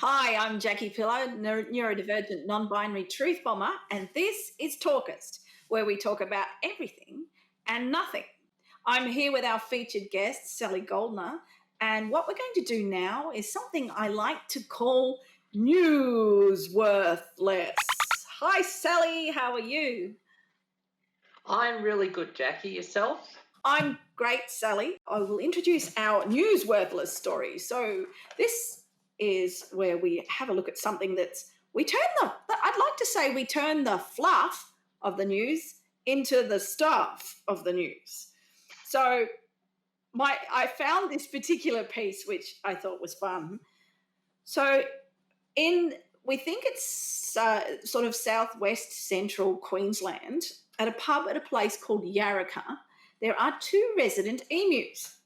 Hi, I'm Jacci Pillar, neurodivergent non-binary truth bomber, and this is Talk-ist, where we talk about everything and nothing. I'm here with our featured guest, Sally Goldner, and what we're going to do now is something I like to call Newsworthless. Hi, Sally, how are you? I'm really good, Jackie. Yourself? I'm great, Sally. I will introduce our Newsworthless story. So this is where we have a look at something we turn the fluff of the news into the stuff of the news. So I found this particular piece which I thought was fun. So we think it's sort of southwest central Queensland, at a pub at a place called Yarraka, there are two resident emus,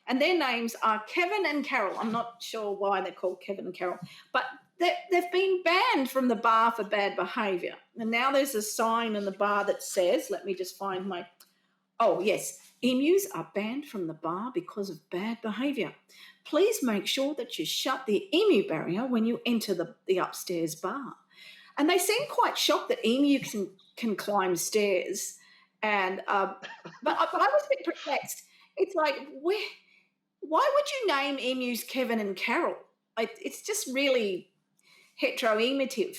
and their names are Kevin and Carol. I'm not sure why they're called Kevin and Carol, but they've been banned from the bar for bad behaviour. And now there's a sign in the bar that says, let me just find my... Oh, yes, emus are banned from the bar because of bad behaviour. Please make sure that you shut the emu barrier when you enter the upstairs bar. And they seem quite shocked that emus can climb stairs. And but I was a bit perplexed. It's like, why would you name emus Kevin and Carol? It's just really heteronormative.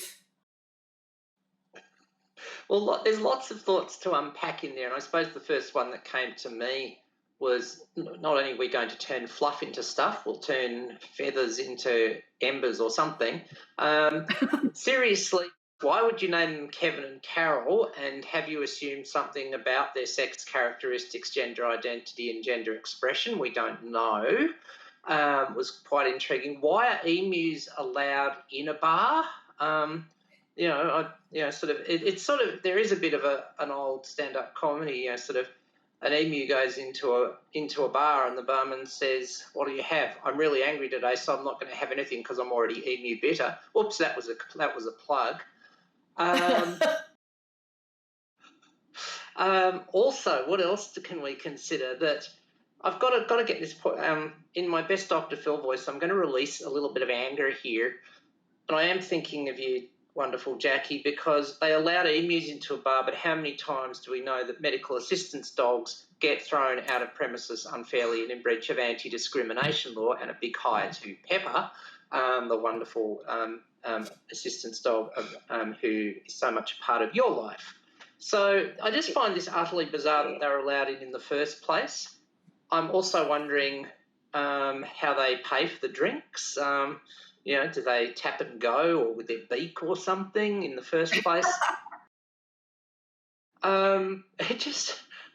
Well, there's lots of thoughts to unpack in there, and I suppose the first one that came to me was not only are we going to turn fluff into stuff, we'll turn feathers into embers or something. Seriously, why would you name them Kevin and Carol, and have you assumed something about their sex characteristics, gender identity and gender expression? We don't know. It was quite intriguing. Why are emus allowed in a bar? It's sort of there is a bit of an old stand-up comedy, sort of an emu goes into a bar and the barman says, "What do you have?" "I'm really angry today, so I'm not going to have anything because I'm already emu bitter." Oops, that was a plug. Also, what else can we consider? That I've got to get this in my best Dr. Phil voice. I'm going to release a little bit of anger here, and I am thinking of you, wonderful Jackie, because they allowed emus into a bar, but how many times do we know that medical assistance dogs get thrown out of premises unfairly and in breach of anti-discrimination law? And a big hi to Pepper, the wonderful assistance dog who is so much a part of your life. So I just find this utterly bizarre that they're allowed in the first place. I'm also wondering how they pay for the drinks. Do they tap and go or with their beak or something in the first place? The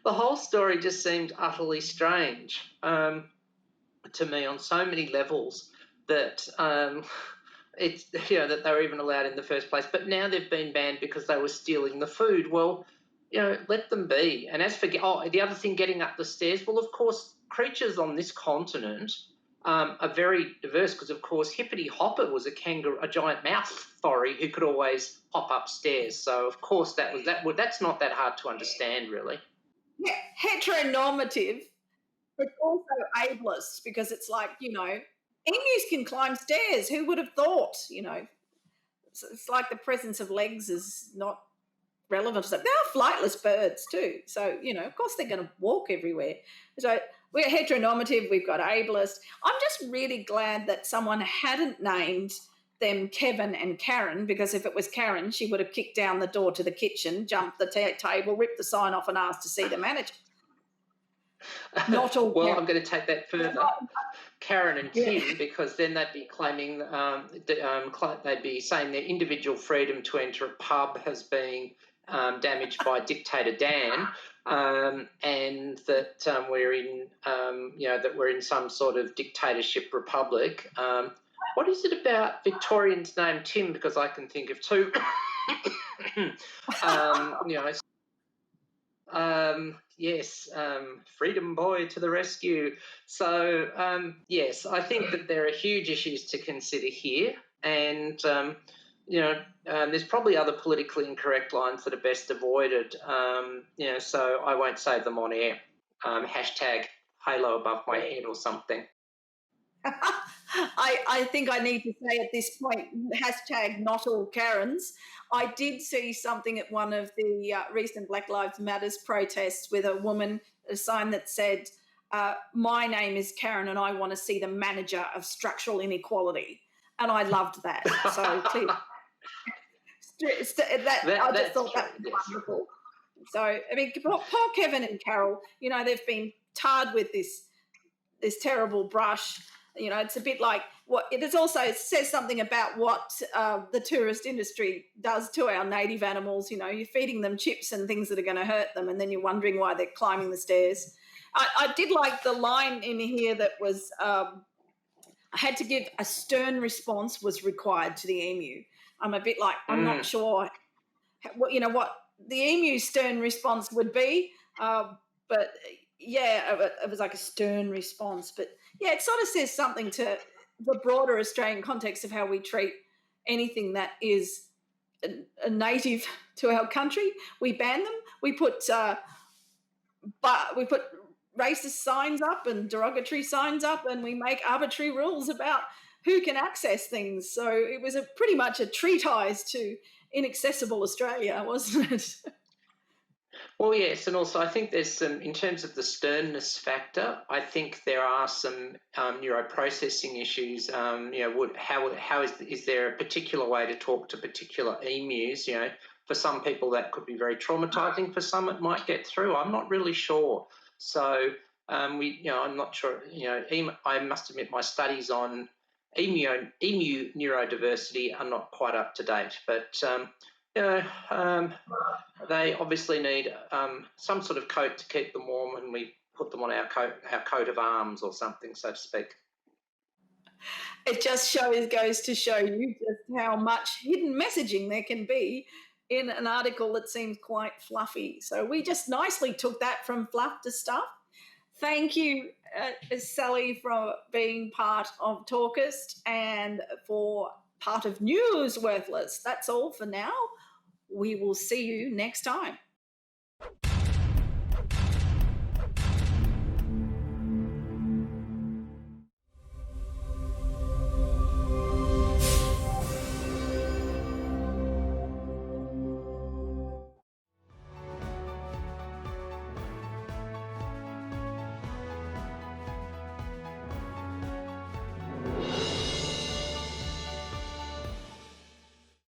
whole story just seemed utterly strange to me on so many levels that that they were even allowed in the first place. But now they've been banned because they were stealing the food. Well, let them be. And as for the other thing, getting up the stairs, well, of course, creatures on this continent are very diverse because, of course, Hippity Hopper was a giant mouth thory who could always hop upstairs. So, of course, that's not that hard to understand, really. Yeah, heteronormative, but also ableist, because it's like, emus can climb stairs. Who would have thought, It's like the presence of legs is not relevant to them. They are flightless birds too. So, of course they're going to walk everywhere. So we're heteronormative, we've got ableist. I'm just really glad that someone hadn't named them Kevin and Karen, because if it was Karen, she would have kicked down the door to the kitchen, jumped the table, ripped the sign off and asked to see the manager. Not all. Well, Karen. I'm going to take that further. Karen and Tim, because then they'd be claiming, they'd be saying their individual freedom to enter a pub has been damaged by dictator Dan, and that we're in some sort of dictatorship republic. What is it about Victorians named Tim? Because I can think of two. Yes, freedom boy to the rescue. So, yes, I think that there are huge issues to consider here, and there's probably other politically incorrect lines that are best avoided. So I won't say them on air. Hashtag halo above my head or something. I think I need to say at this point, hashtag not all Karens. I did see something at one of the recent Black Lives Matters protests with a woman, a sign that said, my name is Karen and I want to see the manager of structural inequality. And I loved that. So clearly, I just thought that was wonderful. So, I mean, poor Kevin and Carol, you know, they've been tarred with this terrible brush. You know, it's a bit like it says something about what the tourist industry does to our native animals. You know, you're feeding them chips and things that are going to hurt them, and then you're wondering why they're climbing the stairs. I did like the line in here that was, I had to give a stern response was required to the emu. I'm a bit like, I'm not sure what the emu's stern response would be, but yeah, it was like a stern response. But yeah, it sort of says something to the broader Australian context of how we treat anything that is a native to our country. We ban them. We put racist signs up and derogatory signs up, and we make arbitrary rules about who can access things. So it was pretty much a treatise to inaccessible Australia, wasn't it? Well, yes, and also I think there's some, in terms of the sternness factor, I think there are some neuroprocessing issues. Is there a particular way to talk to particular emus? You know, for some people that could be very traumatising. For some, it might get through. I'm not really sure. So I'm not sure. You know, I must admit my studies on emu neurodiversity are not quite up to date, but they obviously need some sort of coat to keep them warm, and we put them on our coat of arms or something, so to speak. It just goes to show you just how much hidden messaging there can be in an article that seems quite fluffy. So we just nicely took that from fluff to stuff. Thank you, Sally, for being part of Talk-ist and for part of Newsworthless. That's all for now. We will see you next time.